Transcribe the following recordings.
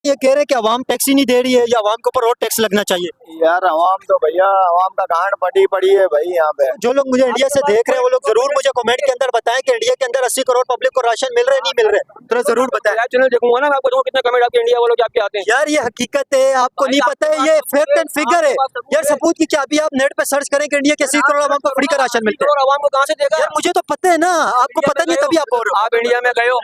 ये कह रहे हैं कि अवाम टैक्स ही नहीं दे रही है या अवाम के ऊपर और टैक्स लगना चाहिए। यार अवाम तो भैया अवाम का गांड पटी पड़ी है भाई यहाँ पे। जो लोग मुझे इंडिया से देख रहे हैं वो लोग जरूर मुझे कमेंट के अंदर बताएं कि इंडिया के अंदर 80 करोड़ पब्लिक को राशन मिल रहे हैं नहीं मिल रहे, तो जरूर बताएं। चैनल देखूंगा ना मैं आपको कितने कमेंट आपके इंडिया वालों के आपके आते हैं। यार ये हकीकत है, आपको नहीं पता है, ये फैक्ट एंड फिगर है यार, सबूत की क्या। अभी आप नेट पे सर्च करें कि इंडिया के 80 करोड़ अवाम को फ्री का राशन मिलता है, और अवाम को कहाँ से देगा यार मुझे तो पता है ना, आपको पता नहीं तभी आप बोल रहे हो। आप इंडिया में गए हो,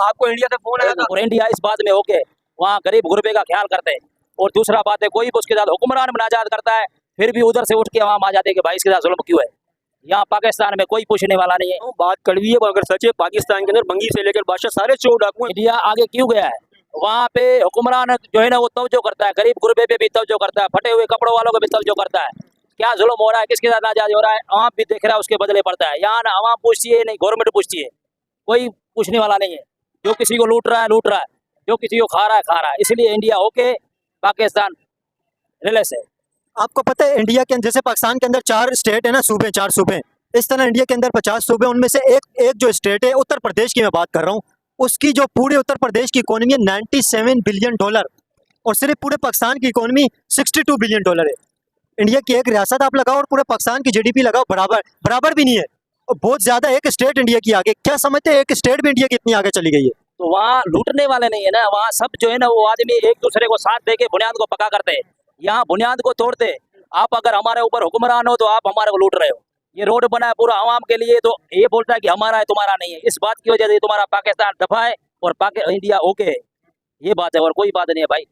आपको इंडिया से फोन आया था और इंडिया इस बात में होके वहाँ गरीब गुरबे का ख्याल करते हैं। और दूसरा बात है कोई भी उसके साथ हुक्मरान मुनाजात करता है फिर भी उधर से उठ के वहाँ आ जाते हैं कि भाई इसके साथ जुल्म क्यों है। यहाँ पाकिस्तान में कोई पूछने वाला नहीं है। बात कड़वी है अगर सच है, पाकिस्तान के अंदर बंगी से लेकर बादशाह सारे चोर डाकू। इंडिया आगे क्यों गया है, वहाँ पे हुक्मरान जो है ना वो तवज्जो करता है, गरीब गुरबे पे भी तवज्जो करता है, फटे हुए कपड़ों वालों को भी तवज्जो करता है। क्या जुल्म हो रहा है, किसके साथ नाजायज हो रहा है, आवाम भी देख रहा है, उसके बदले पड़ता है। यहाँ ना आवाम पूछती है नहीं गवर्नमेंट पूछती है, कोई पूछने वाला नहीं है। जो किसी को लूट रहा है लूट रहा है, जो किसी को खा रहा है खा रहा है। इसलिए इंडिया होके पाकिस्तान रिलेस है। आपको पता है इंडिया के अंदर जैसे पाकिस्तान के अंदर 4 स्टेट है ना, सूबे 4 सूबे, इस तरह इंडिया के अंदर 50 सूबे, उनमें से एक जो स्टेट है उत्तर प्रदेश की मैं बात कर रहा हूँ, उसकी जो पूरे उत्तर प्रदेश की इकोनॉमी है $97 बिलियन, और सिर्फ पूरे पाकिस्तान की इकोनॉमी $62 बिलियन है। इंडिया की एक रियासत आप लगाओ और पूरे पाकिस्तान की जीडीपी लगाओ, बराबर भी नहीं है, और बहुत ज्यादा एक स्टेट इंडिया की आगे। क्या समझते हैं एक स्टेट भी इंडिया की इतनी आगे चली गई है? तो वहाँ लूटने वाले नहीं है ना, वहाँ सब जो है ना वो आदमी एक दूसरे को साथ देके बुनियाद को पका करते हैं। यहाँ बुनियाद को तोड़ते। आप अगर हमारे ऊपर हुक्मरान हो तो आप हमारे को लूट रहे हो। ये रोड बना है पूरा आवाम के लिए, तो ये बोलता है कि हमारा है तुम्हारा नहीं है। इस बात की वजह से तुम्हारा पाकिस्तान दफा है और इंडिया ओके है, ये बात है और कोई बात नहीं है भाई।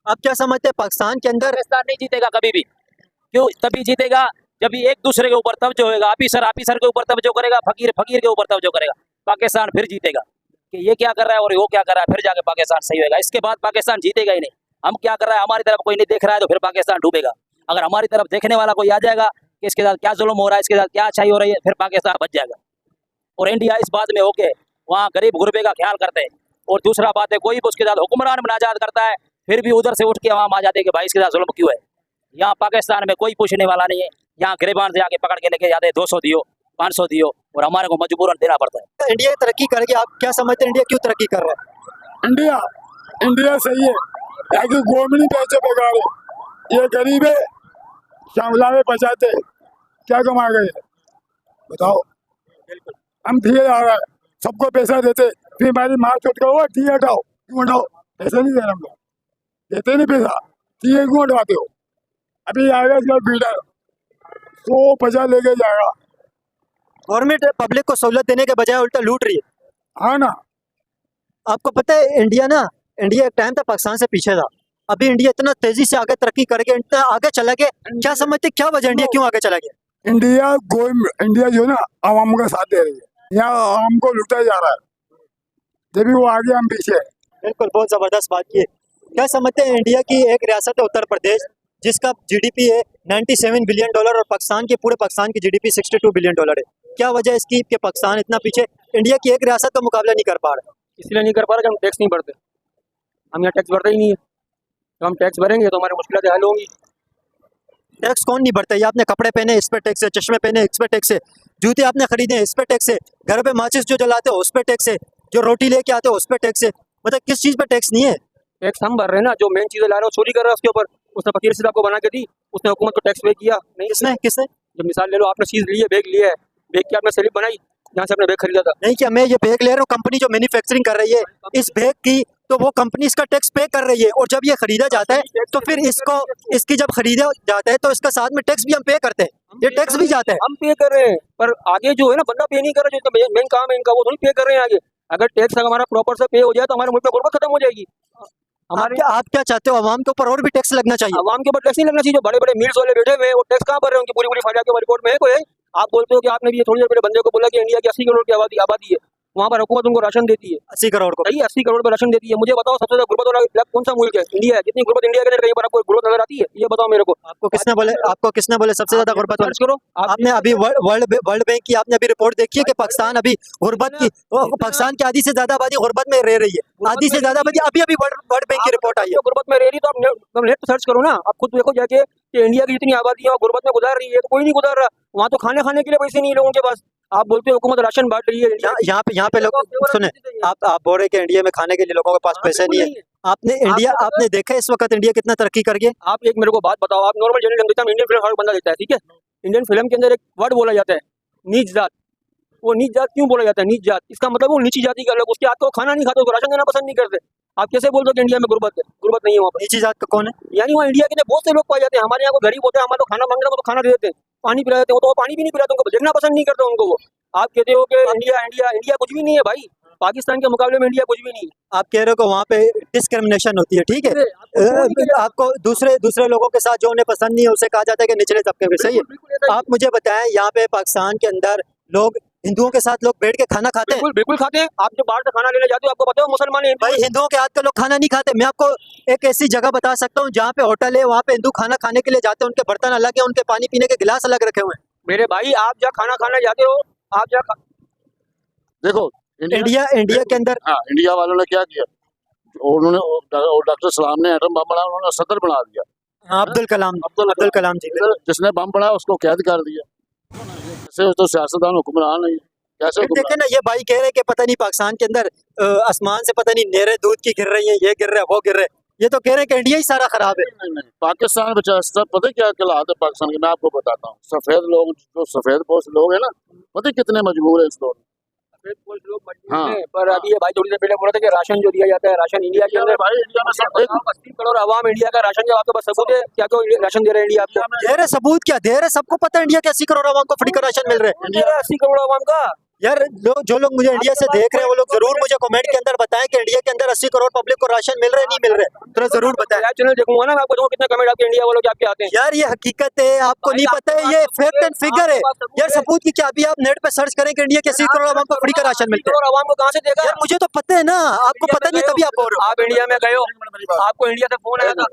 आप क्या समझते हैं पाकिस्तान के अंदर पाकिस्तान नहीं जीतेगा कभी भी। क्यों? तभी जीतेगा जब ये एक दूसरे के ऊपर तवज्जो होगा, ऑफिसर के ऊपर तवज्जो करेगा, फकीर के ऊपर तवज्जो करेगा, पाकिस्तान फिर जीतेगा। कि ये क्या कर रहा है और वो क्या कर रहा है, फिर जाके पाकिस्तान सही होगा। इसके बाद पाकिस्तान जीतेगा ही नहीं। हम क्या कर रहा है, हमारी तरफ कोई नहीं देख रहा है तो फिर पाकिस्तान डूबेगा। अगर हमारी तरफ देखने वाला कोई आ जाएगा कि इसके साथ क्या जुल्म हो रहा है, इसके साथ क्या अच्छाई हो रही है, फिर पाकिस्तान बच जाएगा। और इंडिया इस बात में होके वहाँ गरीब गुरबे का ख्याल करते हैं। और दूसरा बात है कोई भी उसके साथ हुक्मरान मुनाजात करता है फिर भी उधर से उठ के वहाँ आ जाते हैं कि भाई इसके साथ जुल्म क्यों है। यहाँ पाकिस्तान में कोई पूछने वाला नहीं है। यहाँ गिरबान से आके पकड़ के लेके जाते हैं, 200 दियो 500 दियो, और हमारे को मजबूरन देना पड़ता है। इंडिया तरक्की करेगी, आप क्या समझते हैं इंडिया क्यों तरक्की कर रहा है? इंडिया सही है, ताकि गवर्नमेंट पैसे बेकार है। ये गरीब है श्यामला में बचाते क्या कमा गए बताओ। हम ठीक आ रहा है, सबको पैसा देते, फिर हमारी मार चोट करो ठीक हटाओ, क्यों हटाओ? पैसा नहीं दे रहे हम लोग, देते नहीं पैसा, ठीक है क्यों हटवाते हो? अभी आएगा इसका बिल्डर 150 लेके जाएगा। गवर्नमेंट पब्लिक को सहूलत देने के बजाय उल्टा लूट रही है। हाँ ना। आपको पता है इंडिया एक टाइम था पाकिस्तान से पीछे था, अभी इंडिया इतना तेजी से आगे तरक्की करके इतना आगे चला गया। क्या समझते क्या वजह इंडिया क्यों आगे चला गया? इंडिया जो है ना आवाम का साथ दे रही है, यहाँ आवाम को लुटाया जा रहा है, जब भी वो आगे हम पीछे। बिल्कुल, बहुत जबरदस्त बात की है। क्या समझते हैं इंडिया की एक रियासत है उत्तर प्रदेश जिसका जीडीपी है $97 बिलियन और पूरे पाकिस्तान की जीडीपी $62 बिलियन है। क्या वजह इसकी कि पाकिस्तान इतना पीछे इंडिया की एक रियासत का मुकाबला नहीं कर पा रहा? इसलिए नहीं कर पा रहे कि हम टैक्स नहीं भरते। हम यहाँ टैक्स भरते ही नहीं है, तो हम टैक्स भरेंगे तो हमारी मुश्किलें हल होंगी। टैक्स कौन नहीं भरता? ये आपने कपड़े पहने इस पर टैक्स है, चश्मे पहने इस पर टैक्स है, जूते आपने खरीदे इस पर टैक्स है, घर पे माचिस जो जलाते हो उस पर टैक्स है, जो रोटी लेके आते हो उस पर टैक्स है। मतलब किस चीज़ पर टैक्स नहीं है? टैक्स हम भर रहे हैं ना, जो मेन चीजें ला रहे हो चोरी कर रहा है उसके ऊपर। उसने फकीर सीधा आपको बना के दी, उसने हुकूमत को टैक्स पे किया नहीं। किसने? जब मिसाल ले लो, आपने चीज ली है, बैग लिया है, बैग की आपने स्लिप बनाई जहाँ से आपने बैग खरीदा था। नहीं, क्या मैं ये बैग ले रहा हूँ, कंपनी जो मैन्युफैक्चरिंग कर रही है इस बैग की, तो वो कंपनी इसका टैक्स पे कर रही है, और जब ये खरीदा जाता है तो फिर इसकी जब खरीदा जाता है तो इसका साथ में टैक्स भी हम पे करते हैं, ये टैक्स भी जाता है। हम पे कर रहे हैं, पर आगे जो है ना बंदा पे नहीं कर रहा, जो मेन काम है इनका वो थोड़ी पे कर रहे हैं आगे। अगर टैक्स हमारा प्रॉपर से पे हो जाए तो हमारे मुल्क में गुर्बत खत्म हो जाएगी। आप क्या चाहते हो, आवाम के ऊपर और भी टैक्स लगना चाहिए? आवाम के ऊपर टैक्स नहीं लगना चाहिए। जो बड़े बड़े मिल्स वाले बैठे हुए हैं वो टैक्स कहाँ भर रहे हैं? उनकी पूरी फाइल के रिपोर्ट में है कोई? आप बोलते हो कि आपने भी ये थोड़ी देर पहले बंदे को बोला कि इंडिया की 80 करोड़ की आबादी है, वहाँ पर हुकूमत उनको राशन देती है 80 करोड़ को। 80 करोड़ पर राशन देती है। मुझे बताओ सबसे ज्यादा गुर्बत वाला कौन सा मुल्क है? इंडिया है। जितनी गुर्बत इंडिया के अंदर कहीं पर आपको गुर्बत नजर आती है? ये बताओ मेरे को। आपको किसने बोले सबसे ज्यादा गुर्बत? सर्च करो। आपने अभी वर्ल्ड बैंक की आपने अभी रिपोर्ट देखी है कि पाकिस्तान अभी गुर्बत की, पाकिस्तान की आधी से ज्यादा आबादी गुर्बत में रह रही है, आधी से ज्यादा आबादी। अभी वर्ल्ड बैंक की रिपोर्ट आई है गुर्बत में रह रही, तो आप नेट पर सर्च करो ना, आप खुद देखो जाके कि इंडिया की जितनी आबादी है गुर्बत में गुजार रही है। तो कोई नहीं गुजार रहा, वहाँ तो खाने के लिए पैसे नहीं लोगों के पास। आप बोलते हो हुकूमत राशन बांट रही है। यहाँ पे लोग सुने, आप बोल रहे हैं कि इंडिया में खाने के लिए लोगों के पास पैसे नहीं है, आपने इंडिया आपने देखा इस वक्त इंडिया कितना तरक्की कर गया? आप एक मेरे को बात बताओ, आप नॉर्मल जनरल देखते हैं, इंडियन फिल्म हर बंदा देखता है, ठीक है। इंडियन फिल्म के अंदर एक वर्ड बोला जाता है, नीच जात। वो नीच जात क्यों बोला जाता है? नीच जात इसका मतलब वो नीची जाति का लोग, उसके हाथ को खाना नहीं खाते, उसको राशन देना पसंद नहीं करते। आप कैसे बोल दो कि इंडिया में गुर्बत है? गुर्बत नहीं है वहाँ पर। नीची जात का कौन है? यानी वहाँ इंडिया के अंदर बहुत से लोग पाए जाते हैं। हमारे यहाँ को गरीब होते हैं, हमारे तो खाना मांग रहे हैं, वो तो खाना दे देते हैं, पानी पिला देते हैं, वो तो पानी भी नहीं पिलाते, उनको देखना पसंद नहीं करते उनको वो। आप कहते हो कि इंडिया इंडिया इंडिया कुछ भी नहीं है भाई, पाकिस्तान के मुकाबले में इंडिया कुछ भी नहीं है। आप कह रहे हो कि वहाँ पे डिस्क्रिमिनेशन होती है, ठीक है। आपको दूसरे लोगों के साथ जो उन्हें पसंद नहीं है उसे कहा जाता है कि निचले तबके के, सही है। आप मुझे बताएं, यहाँ पे पाकिस्तान के अंदर लोग हिंदुओं के साथ लोग बैठ के खाना खाते हैं? बिल्कुल बिल्कुल खाते हैं। आप जो बाहर से खाना लेने जाते हो, आपको पता है मुसलमान है, भाई हिंदुओं के हाथ के लोग खाना नहीं खाते। मैं आपको एक ऐसी जगह बता सकता हूँ जहाँ पे होटल है, वहाँ पे हिंदू खाना खाने के लिए जाते हैं, उनके बर्तन अलग है, उनके पानी पीने के गिलास अलग रखे हुए हैं। मेरे भाई आप जहाँ खाना खाने जाते हो, आप जहाँ देखो इंडिया के अंदर हाँ, इंडिया वालों ने क्या किया, उन्होंने डॉक्टर सलाम ने एटम बम बनाया, उन्होंने सदर बना दिया। हाँ, अब्दुल कलाम जी। जिसने बम बनाया उसको कैद कर दिया। कैसे तो सियासतदान हुक्मरान नहीं है, कैसे देखे ना, ये भाई कह रहे हैं कि पता नहीं पाकिस्तान के अंदर आसमान से पता नहीं नहरें दूध की गिर रही हैं, ये गिर रहा है, वो गिर रहा है। ये तो कह रहे हैं कि इंडिया ही सारा खराब है। नहीं, पाकिस्तान बचा सब पता है क्या हालात है पाकिस्तान के, मैं आपको बताता हूँ। सफेद लोग, जो सफेद पोस्ट लोग है ना, पता है कितने मजबूर है इस दौर में। हाँ, पर अभी ये भाई थोड़ी देर पहले बोला था कि राशन जो दिया जाता है, राशन इंडिया के अंदर भाई इंडिया में सब 80 करोड़ आवाम इंडिया का राशन, जब आपके पास सबूत है क्या क्यों राशन दे रहे हैं इंडिया आपको? दे रहे सबूत क्या दे रहे? सबको पता है इंडिया के 80 करोड़ आवाम को फ्री का राशन मिल रहा है। इंडिया 80 करोड़ आवाम का। यार जो लोग मुझे इंडिया से देख रहे हैं वो लोग जरूर मुझे कमेंट के अंदर बताएं कि इंडिया के अंदर 80 करोड़ पब्लिक को राशन मिल रहा है नहीं मिल रहा है, तो जरूर बताएं। लाइव चैनल देखूंगा ना, मैं आपको कितने कमेंट आपके इंडिया वालों के आपके आते हैं। यार ये हकीकत है, आपको नहीं पता है, ये फैक्ट एंड फिगर है। यार सबूत की क्या? अभी आप नेट पे सर्च करें कि इंडिया के 80 करोड़ आवाम को फ्री का राशन मिलता है। करोड़ आवाम को कहाँ से देगा? यार मुझे तो पता है ना, आपको पता नहीं है तभी आप बोल रहे हो। आप इंडिया में गए हो, आपको इंडिया से फोन आया था?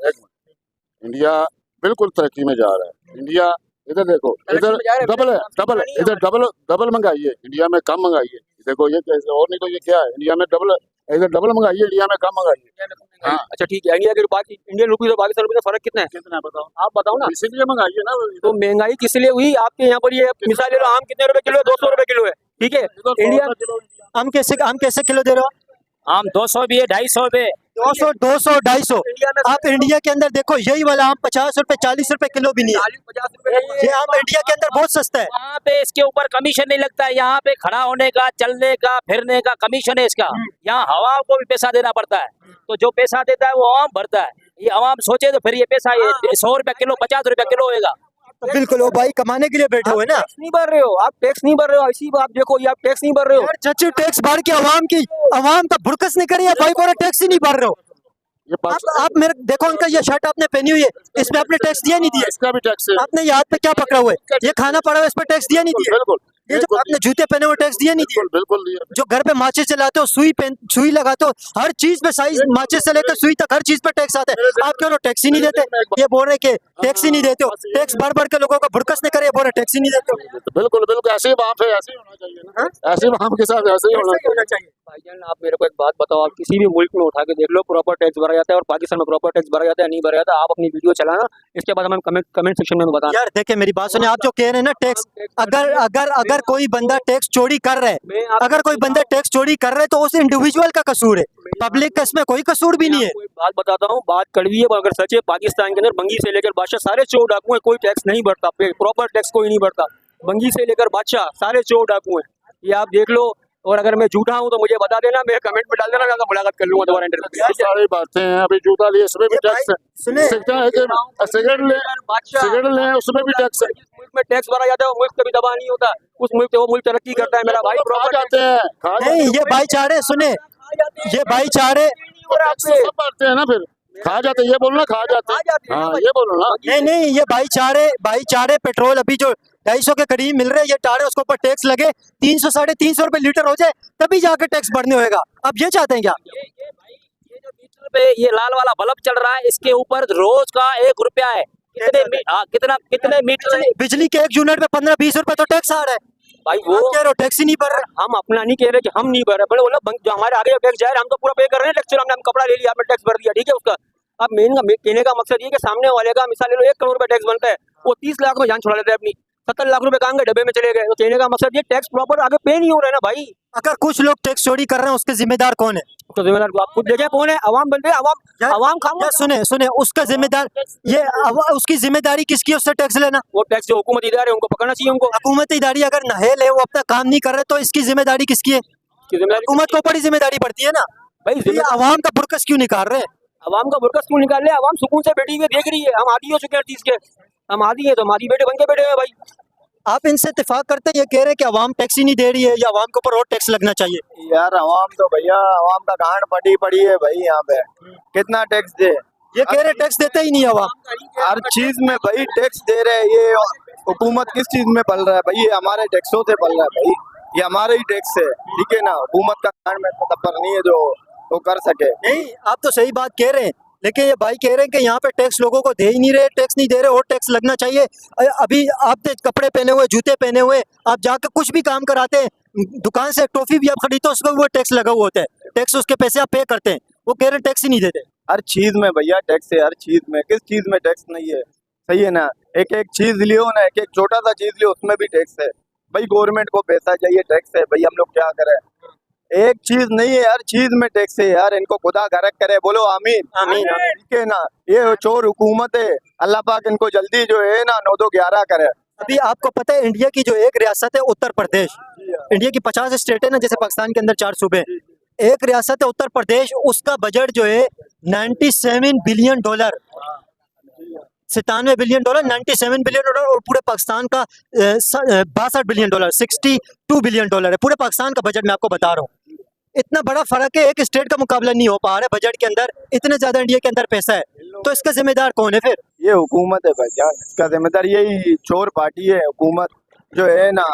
इंडिया बिल्कुल तरक्की में जा रहा है। इंडिया इधर देखो, इधर डबल है, डबल इधर डबल महंगाई है, इंडिया में कम महंगाई है। देखो ये कैसे, और नहीं तो ये क्या है, इंडिया में डबल, इधर डबल महंगाई है, इंडिया में कम महंगाई है। हाँ। अच्छा ठीक है, इंडिया के इंडियन रुपीज और पाकिस्तान रुपीज में फर्क कितना है? कितना बताओ, आप बताओ ना। इसीलिए महंगाई है ना। तो महंगाई किस लिए हुई आपके यहाँ पर? ये मिसाल ले लो, आम कितने रुपए किलो है? 200 रुपए किलो है, ठीक है। इंडिया आम कैसे किलो दे रहे हो? आम 200 भी है, 250 भी है। 200, 200, 250। इंडिया में आप इंडिया के अंदर देखो, यही वाला आम 50 रुपए 40 रुपए किलो भी नहीं है। 40-50 रुपए ये आम इंडिया के अंदर बहुत सस्ता है। वहाँ पे इसके ऊपर कमीशन नहीं लगता है, यहाँ पे खड़ा होने का, चलने का, फिरने का कमीशन है इसका। यहाँ हवा को भी पैसा देना पड़ता है, तो जो पैसा देता है वो आवाम भरता है। ये आवाम सोचे तो फिर ये पैसा ये 100 रुपए किलो 50 रुपए किलो होएगा। तो बिल्कुल वो भाई कमाने के लिए बैठे हुए ना। टैक्स नहीं भर रहे हो आप, टैक्स नहीं भर रहे हो, ऐसी बात देखो, ये आप टैक्स नहीं भर रहे हो। यार चाचू टैक्स भर के अवाम का भुड़कस नहीं करिए भाई, बोले टैक्स ही नहीं भर रहे हो। ये आप मेरे देखो, उनका ये शर्ट आपने पहनी हुई है, इसमें आपने टैक्स दिया नहीं दिया? इसका भी टैक्स है। आपने ये हाथ पे क्या पकड़ा हुआ है? ये खाना पड़ा हुआ है, इस पर टैक्स दिया नहीं दिया? बिल्कुल। ये जो आपने जूते पहने हुए टैक्स दिया नहीं दिया? बिल्कुल दिया। जो घर पे माचिस चलाते हो, सुई लगाते हो, हर चीज पे साइज, माचिस से लेकर सुई तक हर चीज पे टैक्स आता है। आप क्यों टैक्स ही नहीं देते? ये बोल रहे कि टैक्स ही नहीं देते हो, टैक्स भर भर के लोगों का भुड़कस नहीं करे, बोल रहे टैक्स ही नहीं देते हो। बिल्कुल बिल्कुल, ऐसे ही बाप है, ऐसे ही होना चाहिए ना। ऐसे बाप के साथ ऐसे ही होना चाहिए। भाईजान आप मेरे को एक बात बताओ, आप किसी भी मुल्क में उठा के देख लो, प्रॉपर टैक्स भरा जाता है, और पाकिस्तान में प्रॉपर टैक्स भरा जाता है नहीं भरा जाता? आप अपनी वीडियो चलाना, इसके बाद हमें कमेंट सेक्शन में बताना। यार देखिए मेरी बात सुने, आप जो कह रहे हैं ना टैक्स, अगर कोई बंदा टैक्स चोरी कर रहा है, अगर कोई बंदा टैक्स चोरी कर रहा है तो उस इंडिविजुअल का कसूर है, पब्लिक का इसमें कोई कसूर भी नहीं है। कोई बात बताता हूँ, बात कड़वी है अगर सच है। पाकिस्तान के अंदर बंगी से लेकर बादशाह सारे चोर डाकू हैं, कोई टैक्स नहीं भरता, प्रॉपर टैक्स कोई नहीं भरता। बंगी से लेकर बादशाह सारे चोर डाकू हैं, ये आप देख लो। और अगर मैं झूठा हूँ तो मुझे बता देना, मैं कमेंट में डाल देना, मैं मुलाकात कर लूंगा दोबारा इंटरव्यू। सारी बातें हैं, अभी जूता लिए इसमें भी टैक्स है, सुने सिगरेट ले उसमें भी टैक्स है। मुल्क में टैक्स भरा जाता है, मुल्क कभी दबा नहीं होता, उस मुल्क से वो मुल्क तरक्की करता है। मेरा भाई खा जाते हैं, नहीं, ये भाईचारे सुने, ये भाईचारे सब बांटते हैं ना, फिर खा जाते, ये बोलो ना खा जाते हैं। हाँ ये बोलो ना। नहीं, ये भाईचारे पेट्रोल अभी जो 250 के करीब मिल रहे हैं, ये टारे उसके ऊपर टैक्स लगे 300 350 रुपए लीटर हो जाए तभी जाके टैक्स भरने होएगा। अब ये चाहते हैं क्या? ये जो मीटर पे ये लाल वाला बल्ब चल रहा है, इसके ऊपर रोज का 1 रुपया है। कितने मीटर? बिजली के 1 यूनिट पे 15-20 रुपए तो टैक्स आ रहा है भाई वो कह रहे हो टैक्स ही नहीं भर रहे। हम अपना नहीं कह रहे कि हम नहीं भर रहे, बड़े बोला जो हमारे आगे टैक्स जा रहे हैं हम तो पूरा पे कर रहे हैं। टैक्स हमने कपड़ा ले लिया, आपने टैक्स भर दिया, ठीक है उसका। अब मेन कहने का मकसद ये कि सामने वाले का मिसाल ले लो 1 करोड़ रुपए टैक्स बनता है, वो 30 लाख में जान छुड़ा लेता है अपनी। 70 लाख रुपए काम के डब्बे में चले गए। तो कहने का मकसद ये टैक्स प्रॉपर आगे पे नहीं हो रहा है ना भाई। अगर कुछ लोग टैक्स चोरी कर रहे हैं उसके जिम्मेदार कौन है? तो जिम्मेदार आप खुद देखें कौन है, अवाम बन रहे, अवाम या खामोश। सुने उसका जिम्मेदार ये उसकी जिम्मेदारी किसकी है उससे टैक्स लेना? वो टैक्स जो हुकूमती इदारे हैं उनको पकड़ना चाहिए उनको। हुकूमती इदारे अगर नहेल है वो अपना काम नहीं कर रहे तो इसकी जिम्मेदारी किसकी है? कि जिम्मेदारी हुकूमत को बड़ी जिम्मेदारी पड़ती है ना। भाई ये जिम्मेदार आवाम का बुरकस क्यों निकाल रहे हैं? अवाम का बुरकस क्यों निकाल रहे? अवाम सुकून से बैठी हुई देख रही है। हम आदी हो चुके हैं चीज के, हम आदी है तो हमारी बेटे बन के बैठे हुए भाई। आप इनसे इत्तेफाक करते हैं ये कह रहे हैं कि आवाम टैक्स ही नहीं दे रही है या आवाम के ऊपर और टैक्स लगना चाहिए? यार आवाम तो भैया आवाम का गांड पड़ी पड़ी है भाई। यहाँ पे कितना टैक्स दे? ये कह रहे टैक्स देते ही नहीं आवाम। हर चीज में भाई टैक्स दे रहे हैं। ये हुकूमत किस चीज में पल रहा है भाई? ये हमारे टैक्सों से पल रहा है भाई। ये हमारे ही टैक्स है, ठीक है ना। हुकूमत का गांड में तब्बर नहीं है जो वो कर सके। नहीं आप तो सही बात कह रहे हैं लेकिन ये भाई कह रहे हैं कि यहाँ पे टैक्स लोगों को दे ही नहीं रहे, टैक्स नहीं दे रहे और टैक्स लगना चाहिए। अभी आपने कपड़े पहने हुए, जूते पहने हुए, आप जाकर कुछ भी काम कराते हैं, दुकान से टॉफी भी आप खरीदते हो उसको वो टैक्स लगा हुआ होता है, टैक्स उसके पैसे आप पे करते हैं। वो कह रहे हैं टैक्स ही नहीं देते। हर चीज में भैया टैक्स है, हर चीज में। किस चीज में टैक्स नहीं है? सही है ना। एक एक चीज लियो ना, एक एक छोटा सा चीज लियो उसमें भी टैक्स है भाई। गवर्नमेंट को पैसा चाहिए, टैक्स है भाई। हम लोग क्या करें? एक चीज नहीं है, हर चीज में टैक्स है यार। इनको खुदा गरक करे, बोलो आमीन। आमीन। ठीक है ना। ये चोर हुकूमत है, अल्लाह पाक इनको जल्दी जो है ना 9-2-11 करे। अभी आपको पता है इंडिया की जो एक रियासत है उत्तर प्रदेश, इंडिया की 50 स्टेट है ना, जैसे पाकिस्तान के अंदर 4 सूबे, एक रियासत है उत्तर प्रदेश, उसका बजट जो है $97 बिलियन, $97 बिलियन, $97 बिलियन और पूरे पाकिस्तान का $62 बिलियन, $62 बिलियन है पूरे पाकिस्तान का बजट। मैं आपको बता रहा हूँ इतना बड़ा फर्क है, एक स्टेट का मुकाबला नहीं हो पा रहा है बजट के अंदर, इतने ज्यादा इंडिया के अंदर पैसा है। तो इसका जिम्मेदार कौन है फिर? ये हुकूमत है भाई जान। इसका जिम्मेदार यही चोर पार्टी है, हुकूमत जो है ना।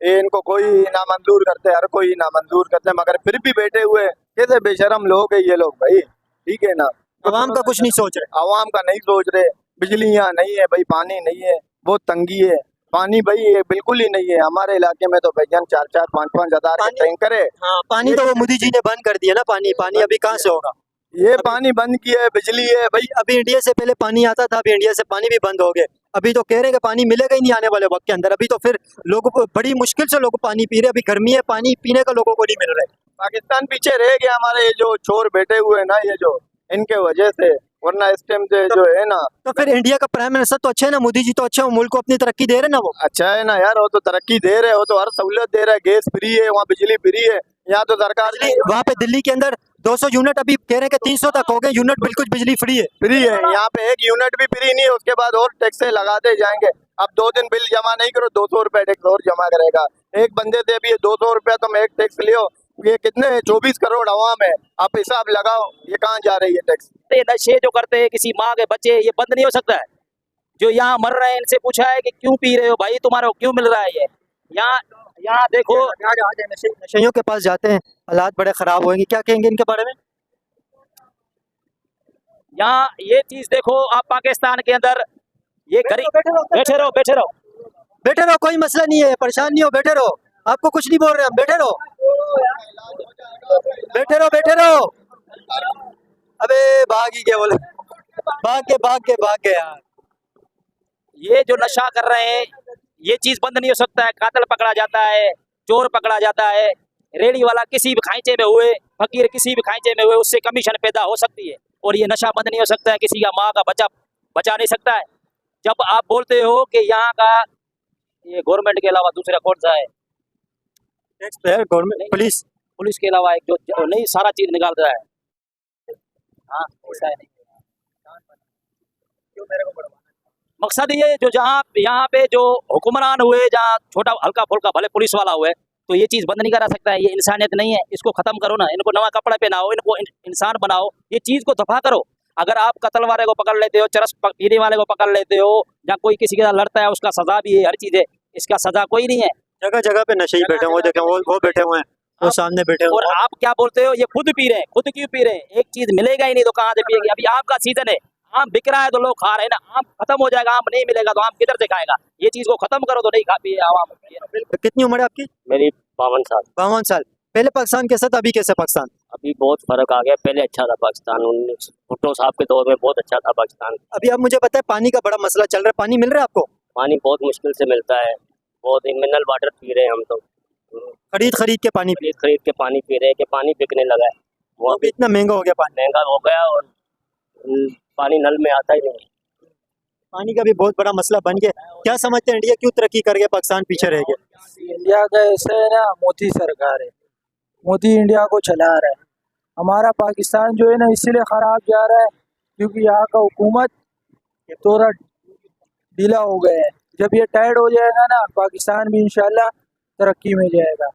ये इनको कोई नामंजूर करते, हर कोई नामंजूर करते, मगर फिर भी बैठे हुए कैसे बेशरम लोग है ये लोग भाई। ठीक है ना। आवाम का कुछ नहीं सोच रहे। आवाम का नहीं सोच रहे। बिजली यहाँ नहीं है भाई, पानी नहीं है, बहुत तंगी है। पानी भाई ये बिल्कुल ही नहीं है हमारे इलाके में। तो भाईजान 4-4, 5-5 हजार के टैंकर है। हाँ पानी तो वो मोदी जी ने बंद कर दिया ना, पानी अभी कहाँ से होगा? ये पानी बंद किया है, बिजली है भाई। अभी इंडिया से पहले पानी आता था, अभी इंडिया से पानी भी बंद हो गए। अभी तो कह रहे हैं कि पानी मिलेगा ही नहीं आने वाले वक्त के अंदर। अभी तो फिर लोगों को बड़ी मुश्किल से लोग पानी पी रहे, अभी गर्मी है, पानी पीने का लोगों को नहीं मिल रहा है। पाकिस्तान पीछे रह गया हमारे। ये जो चोर बैठे हुए हैं ना, ये जो इनके वजह से, वरना इस टाइम से जो है ना। तो फिर इंडिया का प्राइम मिनिस्टर तो अच्छा है ना, मोदी जी तो अच्छा है, मुल्क को अपनी तरक्की दे रहे हैं ना वो। अच्छा है ना यार, वो तो तरक्की दे रहे हो, तो हर सहूलियत दे रहा है। गैस फ्री है, वहाँ बिजली फ्री है। यहाँ तो सरकार वहाँ पे दिल्ली के अंदर 200 यूनिट, अभी कह रहे हैं कि 300 तक हो गए यूनिट, बिल्कुल बिजली फ्री है। फ्री है। यहाँ पे एक यूनिट भी फ्री नहीं है, उसके बाद और टैक्स लगाते जाएंगे। अब 2 दिन बिल जमा नहीं करो, 200 रुपए टैक्स और जमा करेगा। एक बंदे से अभी 200 रुपया तुम एक टैक्स लियो, ये कितने 24 करोड़ आवाम है। आप हिसाब लगाओ ये कहाँ जा रही है टैक्स। ये नशे जो करते हैं किसी माँ के बच्चे, ये बंद नहीं हो सकता है? जो यहाँ मर रहे हैं इनसे पूछा है कि क्यों पी रहे हो भाई, तुम्हारे को क्यों मिल रहा है? ये यहाँ देखो, नशेइयों के पास जाते हैं, हालात बड़े खराब होंगे, क्या कहेंगे इनके बारे में? यहाँ ये चीज देखो आप पाकिस्तान के अंदर, ये गरीब बैठे रहो, कोई मसला नहीं है, परेशान नहीं हो, बैठे रहो, आपको कुछ नहीं बोल रहे हम, बैठे रहो। अबे भाग ही गए बोले, भाग के यार। ये जो नशा कर रहे हैं ये चीज बंद नहीं हो सकता है। कातिल पकड़ा जाता है, चोर पकड़ा जाता है, रेडी वाला किसी भी खांचे में हुए, फकीर किसी भी खांचे में हुए, उससे कमीशन पैदा हो सकती है। और ये नशा बंद नहीं हो सकता है, किसी का माँ का बच्चा बचा नहीं सकता है। जब आप बोलते हो कि यहाँ का ये गवर्नमेंट के अलावा दूसरा कौन सा है? गवर्नमेंट, पुलिस के अलावा एक जो नहीं सारा चीज निकाल रहा है। हाँ ऐसा है नहीं। मकसद ये जो जहाँ यहाँ पे जो हुक्मरान हुए, जहाँ छोटा हल्का फुल्का भले पुलिस वाला हुए, तो ये चीज बंद नहीं करा सकता है। ये इंसानियत नहीं है, इसको खत्म करो ना। इनको नवा कपड़ा पहनाओ, इनको इंसान बनाओ, ये चीज को दफा करो। अगर आप कत्ल वाले को पकड़ लेते हो, चरस पीने वाले को पकड़ लेते हो, या कोई किसी के साथ लड़ता है उसका सजा भी है, हर चीज है, इसका सजा कोई नहीं है। जगह जगह पे नशे बैठे हुए, देखें वो बैठे हुए हैं, वो सामने बैठे हुए। और आप क्या बोलते हो, ये खुद पी रहे हैं, खुद क्यों पी रहे हैं? एक चीज मिलेगा ही नहीं तो कहाँ से पिएंगे? अभी आम का सीजन है, आम बिक रहा है तो लोग खा रहे हैं ना। आम खत्म हो जाएगा, आम नहीं मिलेगा तो आम किधर से खाएगा? ये चीज को खत्म करो तो नहीं खा पिए आवाम। कितनी उम्र है आपकी? मेरी 52 साल। 52 साल। पहले पाकिस्तान कैसा था, अभी कैसा पाकिस्तान? अभी बहुत फर्क आ गया। पहले अच्छा था पाकिस्तान, 19 भुट्टो साहब के दौर में बहुत अच्छा था पाकिस्तान। अभी आप मुझे बताएं, पानी का बड़ा मसला चल रहा है, पानी मिल रहा है आपको? पानी बहुत मुश्किल से मिलता है, बहुत ही मिनरल वाटर पी रहे हैं हम तो। खरीद खरीद के पानी खरीद खरीद के पानी पी रहे हैं कि पानी बिकने लगा है, वो भी इतना महंगा हो गया पानी। महंगा हो गया और पानी नल में आता ही नहीं। पानी का भी बहुत बड़ा मसला बन गया। क्या समझते हैं इंडिया क्यों तरक्की कर गया, पाकिस्तान पीछे रह गया? इंडिया का ऐसे है ना, मोदी सरकार है, मोदी इंडिया को चला रहा है। हमारा पाकिस्तान जो है ना इसीलिए ख़राब जा रहा है क्योंकि यहाँ का हुकूमत थोड़ा ढीला हो गया है। जब ये टाइट हो जाएगा ना, पाकिस्तान भी इंशाल्लाह तरक्की में जाएगा।